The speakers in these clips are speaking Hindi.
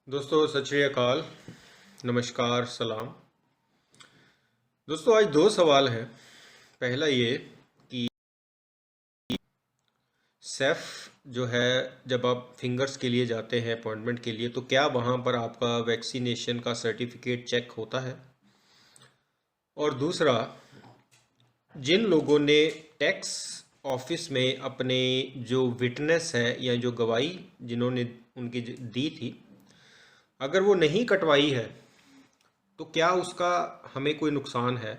दोस्तों सत श्री अकाल, नमस्कार, सलाम। दोस्तों आज दो सवाल हैं। पहला ये कि सेफ जो है, जब आप फिंगर्स के लिए जाते हैं अपॉइंटमेंट के लिए, तो क्या वहाँ पर आपका वैक्सीनेशन का सर्टिफिकेट चेक होता है? और दूसरा, जिन लोगों ने टैक्स ऑफिस में अपने जो विटनेस है या जो गवाही जिन्होंने उनकी दी थी, अगर वो नहीं कटवाई है तो क्या उसका हमें कोई नुकसान है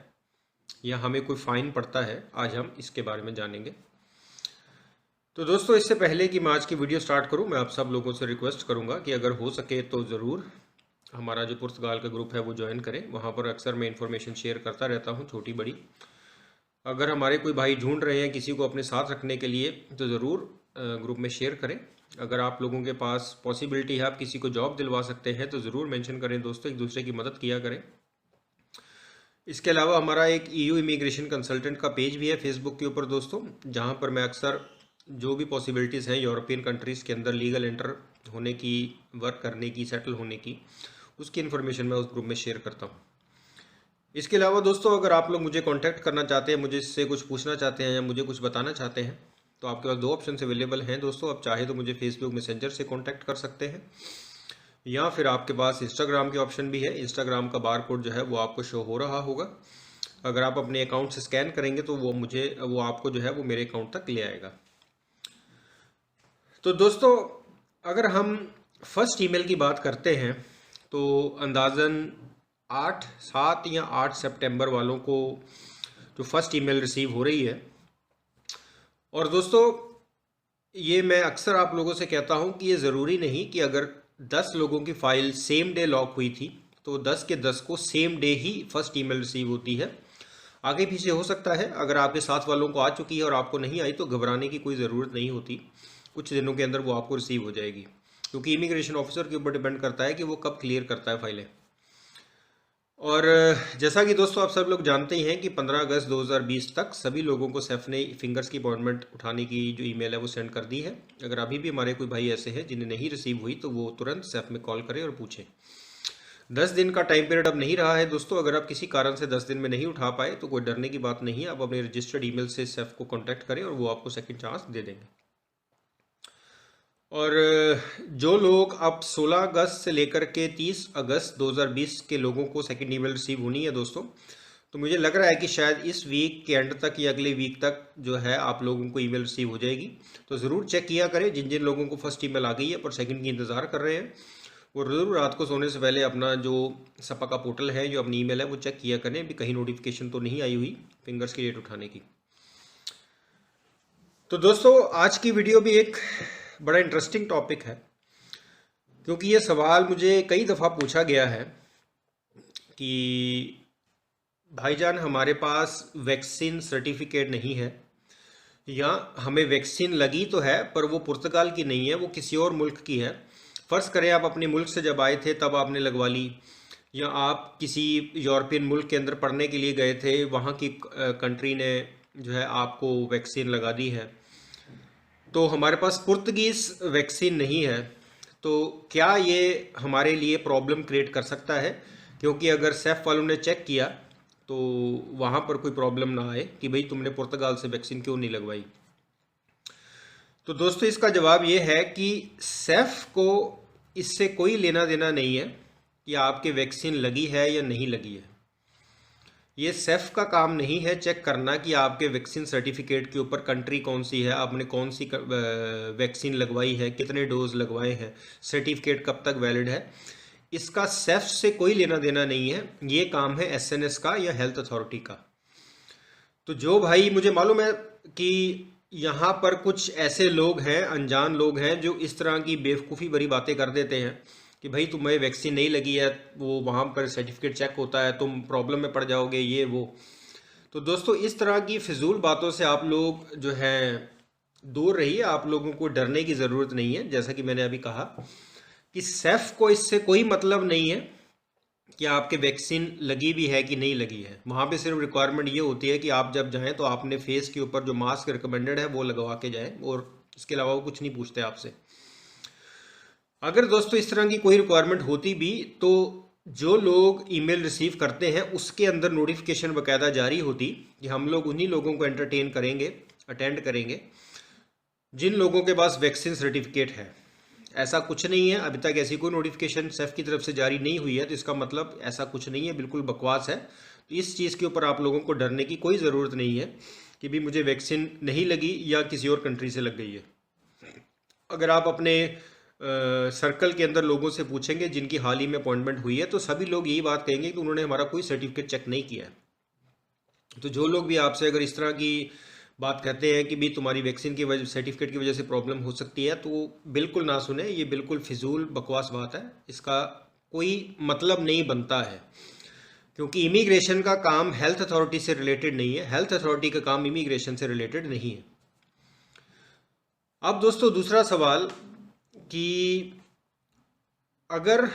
या हमें कोई फाइन पड़ता है? आज हम इसके बारे में जानेंगे। तो दोस्तों, इससे पहले कि मैं आज की वीडियो स्टार्ट करूं, मैं आप सब लोगों से रिक्वेस्ट करूंगा कि अगर हो सके तो ज़रूर हमारा जो पुर्तगाल का ग्रुप है वो ज्वाइन करें। वहां पर अक्सर मैं इन्फॉर्मेशन शेयर करता रहता हूं, छोटी बड़ी। अगर हमारे कोई भाई ढूंढ रहे हैं किसी को अपने साथ रखने के लिए, तो ज़रूर ग्रुप में शेयर करें। अगर आप लोगों के पास पॉसिबिलिटी है, आप किसी को जॉब दिलवा सकते हैं, तो ज़रूर मेंशन करें दोस्तों, एक दूसरे की मदद किया करें। इसके अलावा हमारा एक ईयू इमिग्रेशन कंसल्टेंट का पेज भी है फेसबुक के ऊपर दोस्तों, जहां पर मैं अक्सर जो भी पॉसिबिलिटीज़ हैं यूरोपियन कंट्रीज़ के अंदर लीगल एंटर होने की, वर्क करने की, सेटल होने की, उसकी इन्फॉर्मेशन मैं उस ग्रुप में शेयर करता हूं। इसके अलावा दोस्तों, अगर आप लोग मुझे कांटेक्ट करना चाहते हैं, मुझे इससे कुछ पूछना चाहते हैं या मुझे कुछ बताना चाहते हैं, तो आपके पास दो ऑप्शन अवेलेबल हैं दोस्तों। आप चाहे तो मुझे फेसबुक मैसेंजर से कांटेक्ट कर सकते हैं, या फिर आपके पास इंस्टाग्राम के ऑप्शन भी है। इंस्टाग्राम का बार कोड जो है वो आपको शो हो रहा होगा। अगर आप अपने अकाउंट से स्कैन करेंगे तो वो आपको जो है वो मेरे अकाउंट तक ले आएगा। तो दोस्तों, अगर हम फर्स्ट ईमेल की बात करते हैं, तो अंदाज़न 7 या 8 सितंबर वालों को जो फर्स्ट ईमेल रिसीव हो रही है। और दोस्तों, ये मैं अक्सर आप लोगों से कहता हूं कि ये ज़रूरी नहीं कि अगर 10 लोगों की फ़ाइल सेम डे लॉक हुई थी तो 10 के 10 को सेम डे ही फर्स्ट ईमेल रिसीव होती है। आगे पीछे हो सकता है। अगर आपके साथ वालों को आ चुकी है और आपको नहीं आई, तो घबराने की कोई ज़रूरत नहीं होती। कुछ दिनों के अंदर वो आपको रिसीव हो जाएगी, क्योंकि इमिग्रेशन ऑफिसर के ऊपर डिपेंड करता है कि वो कब क्लियर करता है फाइलें। और जैसा कि दोस्तों आप सब लोग जानते ही हैं कि 15 अगस्त 2020 तक सभी लोगों को सेफ ने फिंगर्स की अपॉइंटमेंट उठाने की जो ईमेल है वो सेंड कर दी है। अगर अभी भी हमारे कोई भाई ऐसे हैं जिन्हें नहीं रिसीव हुई, तो वो तुरंत सेफ में कॉल करें और पूछें। 10 दिन का टाइम पीरियड अब नहीं रहा है दोस्तों। अगर आप किसी कारण से 10 दिन में नहीं उठा पाए तो कोई डरने की बात नहीं है। आप अपने रजिस्टर्ड ईमेल से सेफ को कॉन्टैक्ट करें और वो आपको सेकंड चांस दे देंगे। और जो लोग अब 16 अगस्त से लेकर के 30 अगस्त 2020 के लोगों को सेकंड ईमेल रिसीव होनी है दोस्तों, तो मुझे लग रहा है कि शायद इस वीक के एंड तक या अगले वीक तक जो है आप लोगों को ईमेल रिसीव हो जाएगी। तो ज़रूर चेक किया करें। जिन जिन लोगों को फर्स्ट ईमेल आ गई है पर सेकंड की इंतज़ार कर रहे हैं, वो ज़रूर रात को सोने से पहले अपना जो सपा का पोर्टल है, जो अपनी ईमेल है, वो चेक किया करें भी कहीं नोटिफिकेशन तो नहीं आई हुई फिंगर्स की डेट उठाने की। तो दोस्तों, आज की वीडियो भी एक बड़ा इंटरेस्टिंग टॉपिक है, क्योंकि ये सवाल मुझे कई दफ़ा पूछा गया है कि भाईजान, हमारे पास वैक्सीन सर्टिफिकेट नहीं है, या हमें वैक्सीन लगी तो है पर वो पुर्तगाल की नहीं है, वो किसी और मुल्क की है। फ़र्ज़ करें आप अपने मुल्क से जब आए थे तब आपने लगवा ली, या आप किसी यूरोपियन मुल्क के अंदर पढ़ने के लिए गए थे, वहाँ की कंट्री ने जो है आपको वैक्सीन लगा दी है, तो हमारे पास पुर्तगीज़ वैक्सीन नहीं है। तो क्या ये हमारे लिए प्रॉब्लम क्रिएट कर सकता है? क्योंकि अगर सेफ वालों ने चेक किया तो वहाँ पर कोई प्रॉब्लम ना आए कि भाई तुमने पुर्तगाल से वैक्सीन क्यों नहीं लगवाई। तो दोस्तों, इसका जवाब ये है कि सेफ को इससे कोई लेना देना नहीं है कि आपके वैक्सीन लगी है या नहीं लगी है। ये सेफ का काम नहीं है चेक करना कि आपके वैक्सीन सर्टिफिकेट के ऊपर कंट्री कौन सी है, आपने कौन सी वैक्सीन लगवाई है, कितने डोज लगवाए हैं, सर्टिफिकेट कब तक वैलिड है। इसका सेफ से कोई लेना देना नहीं है। ये काम है एसएनएस का या हेल्थ अथॉरिटी का। तो जो भाई, मुझे मालूम है कि यहाँ पर कुछ ऐसे लोग हैं, अनजान लोग हैं, जो इस तरह की बेवकूफ़ी भरी बातें कर देते हैं कि भाई तुम्हें वैक्सीन नहीं लगी है, वो वहाँ पर सर्टिफिकेट चेक होता है, तुम प्रॉब्लम में पड़ जाओगे, ये वो। तो दोस्तों, इस तरह की फिजूल बातों से आप लोग जो है दूर रहिए। आप लोगों को डरने की ज़रूरत नहीं है। जैसा कि मैंने अभी कहा कि सेफ को इससे कोई मतलब नहीं है कि आपके वैक्सीन लगी भी है कि नहीं लगी है। वहाँ पे सिर्फ रिक्वायरमेंट ये होती है कि आप जब जाएं तो आपने फेस के ऊपर जो मास्क रिकमेंडेड है वो लगवा के जाएं, और इसके अलावा वो कुछ नहीं पूछते आपसे। अगर दोस्तों इस तरह की कोई रिक्वायरमेंट होती भी तो जो लोग ईमेल रिसीव करते हैं उसके अंदर नोटिफिकेशन बाकायदा जारी होती कि हम लोग उन्हीं लोगों को एंटरटेन करेंगे, अटेंड करेंगे जिन लोगों के पास वैक्सीन सर्टिफिकेट है। ऐसा कुछ नहीं है, अभी तक ऐसी कोई नोटिफिकेशन सेफ की तरफ से जारी नहीं हुई है, तो इसका मतलब ऐसा कुछ नहीं है, बिल्कुल बकवास है। तो इस चीज़ के ऊपर आप लोगों को डरने की कोई ज़रूरत नहीं है कि भी मुझे वैक्सीन नहीं लगी या किसी और कंट्री से लग गई है। अगर आप अपने सर्कल के अंदर लोगों से पूछेंगे जिनकी हाल ही में अपॉइंटमेंट हुई है, तो सभी लोग यही बात कहेंगे कि उन्होंने हमारा कोई सर्टिफिकेट चेक नहीं किया है। तो जो लोग भी आपसे अगर इस तरह की बात कहते हैं कि भी तुम्हारी वैक्सीन की वजह, सर्टिफिकेट की वजह से प्रॉब्लम हो सकती है, तो बिल्कुल ना सुने, ये बिल्कुल फिजूल बकवास बात है, इसका कोई मतलब नहीं बनता है। क्योंकि इमिग्रेशन का काम हेल्थ अथॉरिटी से रिलेटेड नहीं है, हेल्थ अथॉरिटी का काम इमिग्रेशन से रिलेटेड नहीं है। अब दोस्तों दूसरा सवाल कि अगर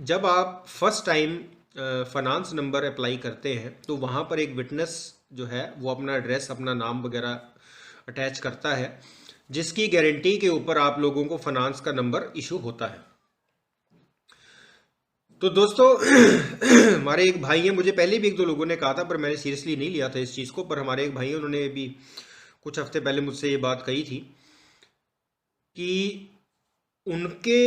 जब आप first time finance number apply करते हैं तो वहाँ पर एक विटनेस जो है वो अपना एड्रेस, अपना नाम वगैरह अटैच करता है, जिसकी गारंटी के ऊपर आप लोगों को फाइनेंस का नंबर इशू होता है। तो दोस्तों हमारे एक भाई हैं, मुझे पहले भी एक दो लोगों ने कहा था पर मैंने सीरियसली नहीं लिया था इस चीज़ को, पर हमारे एक भाई हैं, उन्होंने भी कुछ हफ्ते पहले मुझसे ये बात कही थी कि उनके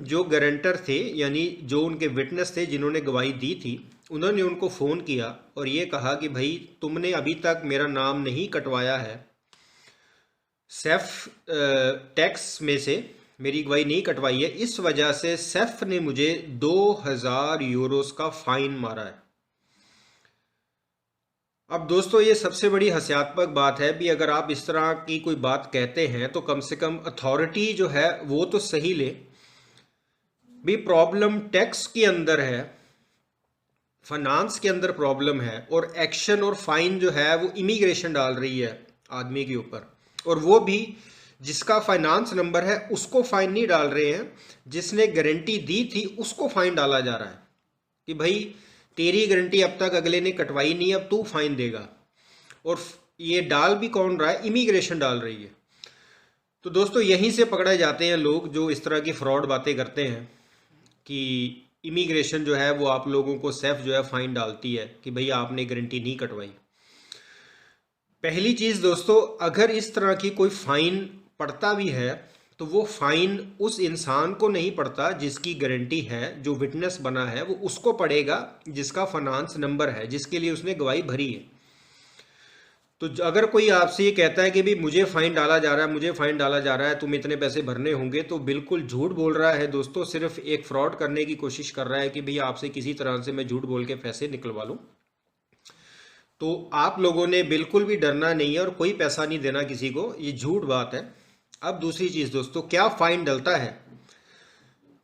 जो गारंटर थे, यानी जो उनके विटनेस थे जिन्होंने गवाही दी थी, उन्होंने उनको फ़ोन किया और ये कहा कि भाई तुमने अभी तक मेरा नाम नहीं कटवाया है, सेफ टैक्स में से मेरी गवाही नहीं कटवाई है, इस वजह से सेफ ने मुझे 2000 यूरोस का फाइन मारा है। अब दोस्तों ये सबसे बड़ी हास्यास्पद बात है भी, अगर आप इस तरह की कोई बात कहते हैं तो कम से कम अथॉरिटी जो है वो तो सही ले भी। प्रॉब्लम टैक्स के अंदर है, फाइनेंस के अंदर प्रॉब्लम है, और एक्शन और फाइन जो है वो इमिग्रेशन डाल रही है आदमी के ऊपर, और वो भी जिसका फाइनेंस नंबर है उसको फाइन नहीं डाल रहे हैं, जिसने गारंटी दी थी उसको फाइन डाला जा रहा है कि भाई तेरी गारंटी अब तक अगले ने कटवाई नहीं, अब तू फाइन देगा। और ये डाल भी कौन रहा है? इमिग्रेशन डाल रही है। तो दोस्तों यहीं से पकड़े जाते हैं लोग जो इस तरह की फ्रॉड बातें करते हैं कि इमिग्रेशन जो है वो आप लोगों को सेफ जो है फाइन डालती है कि भाई आपने गारंटी नहीं कटवाई। पहली चीज़ दोस्तों, अगर इस तरह की कोई फाइन पड़ता भी है तो वो फाइन उस इंसान को नहीं पड़ता जिसकी गारंटी है, जो विटनेस बना है वो उसको पड़ेगा जिसका फाइनेंस नंबर है, जिसके लिए उसने गवाही भरी है। तो अगर कोई आपसे ये कहता है कि भाई मुझे फाइन डाला जा रहा है, मुझे फाइन डाला जा रहा है, तुम इतने पैसे भरने होंगे, तो बिल्कुल झूठ बोल रहा है दोस्तों। सिर्फ एक फ्रॉड करने की कोशिश कर रहा है कि भाई आपसे किसी तरह से मैं झूठ बोल के पैसे निकलवा लूँ। तो आप लोगों ने बिल्कुल भी डरना नहीं है और कोई पैसा नहीं देना किसी को, ये झूठ बात है। अब दूसरी चीज़ दोस्तों, क्या फ़ाइन डलता है?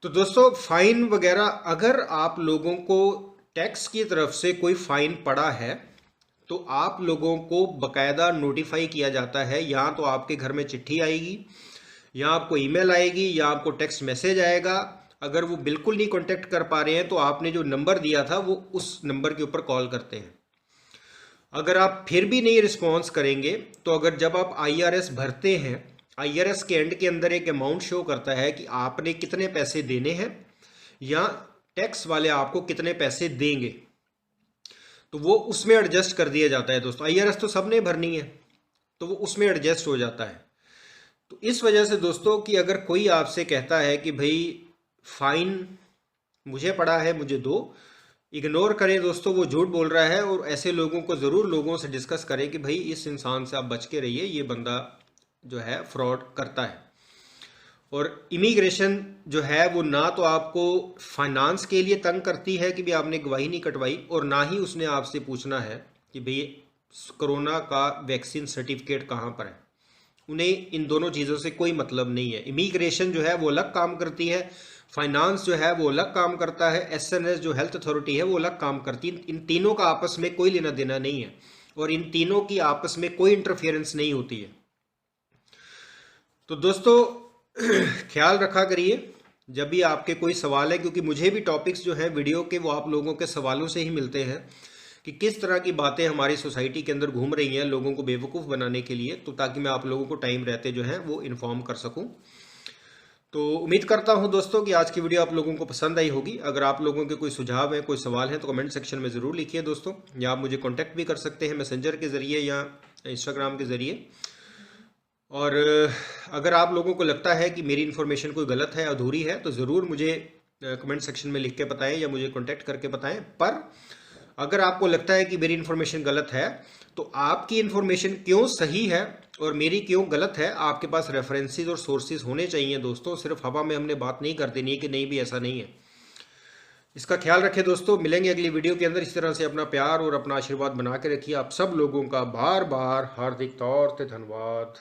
तो दोस्तों फाइन वगैरह अगर आप लोगों को टैक्स की तरफ से कोई फ़ाइन पड़ा है तो आप लोगों को बकायदा नोटिफाई किया जाता है। या तो आपके घर में चिट्ठी आएगी, या आपको ईमेल आएगी, या आपको टेक्स्ट मैसेज आएगा। अगर वो बिल्कुल नहीं कांटेक्ट कर पा रहे हैं तो आपने जो नंबर दिया था वो उस नंबर के ऊपर कॉल करते हैं। अगर आप फिर भी नहीं रिस्पॉन्स करेंगे तो अगर जब आप IRS भरते हैं, IRS के एंड के अंदर एक अमाउंट शो करता है कि आपने कितने पैसे देने हैं या टैक्स वाले आपको कितने पैसे देंगे, तो वो उसमें एडजस्ट कर दिया जाता है दोस्तों। IRS तो सबने भरनी है तो वो उसमें एडजस्ट हो जाता है। तो इस वजह से दोस्तों कि अगर कोई आपसे कहता है कि भाई फाइन मुझे पड़ा है मुझे दो, इग्नोर करें दोस्तों, वो झूठ बोल रहा है। और ऐसे लोगों को ज़रूर लोगों से डिस्कस करें कि भाई इस इंसान से आप बच के रहिए, ये बंदा जो है फ्रॉड करता है। और इमिग्रेशन जो है वो ना तो आपको फाइनेंस के लिए तंग करती है कि भाई आपने गवाही नहीं कटवाई, और ना ही उसने आपसे पूछना है कि भाई कोरोना का वैक्सीन सर्टिफिकेट कहाँ पर है। उन्हें इन दोनों चीज़ों से कोई मतलब नहीं है। इमिग्रेशन जो है वो अलग काम करती है, फाइनेंस जो है वो अलग काम करता है, SNS जो हेल्थ अथॉरिटी है वो अलग काम करती है। इन तीनों का आपस में कोई लेना देना नहीं है और इन तीनों की आपस में कोई इंटरफेरेंस नहीं होती है। तो दोस्तों ख्याल रखा करिए जब भी आपके कोई सवाल है, क्योंकि मुझे भी टॉपिक्स जो हैं वीडियो के वो आप लोगों के सवालों से ही मिलते हैं कि किस तरह की बातें हमारी सोसाइटी के अंदर घूम रही हैं लोगों को बेवकूफ़ बनाने के लिए, तो ताकि मैं आप लोगों को टाइम रहते जो है वो इन्फॉर्म कर सकूं। तो उम्मीद करता हूं दोस्तों कि आज की वीडियो आप लोगों को पसंद आई होगी। अगर आप लोगों के कोई सुझाव है, कोई सवाल है तो कमेंट सेक्शन में ज़रूर लिखिए दोस्तों, या आप मुझे कॉन्टैक्ट भी कर सकते हैं मैसेंजर के ज़रिए या इंस्टाग्राम के ज़रिए। और अगर आप लोगों को लगता है कि मेरी इन्फॉर्मेशन कोई गलत है, अधूरी है, तो ज़रूर मुझे कमेंट सेक्शन में लिख के बताएं या मुझे कॉन्टैक्ट करके बताएं। पर अगर आपको लगता है कि मेरी इन्फॉर्मेशन गलत है, तो आपकी इन्फॉर्मेशन क्यों सही है और मेरी क्यों गलत है, आपके पास रेफरेंसेस और सोर्सेज होने चाहिए दोस्तों। सिर्फ हवा में हमने बात नहीं कर देनी है कि नहीं भी ऐसा नहीं है। इसका ख्याल रखें दोस्तों। मिलेंगे अगली वीडियो के अंदर। इस तरह से अपना प्यार और अपना आशीर्वाद बना के रखिए। आप सब लोगों का बार बार हार्दिक तौर से धन्यवाद।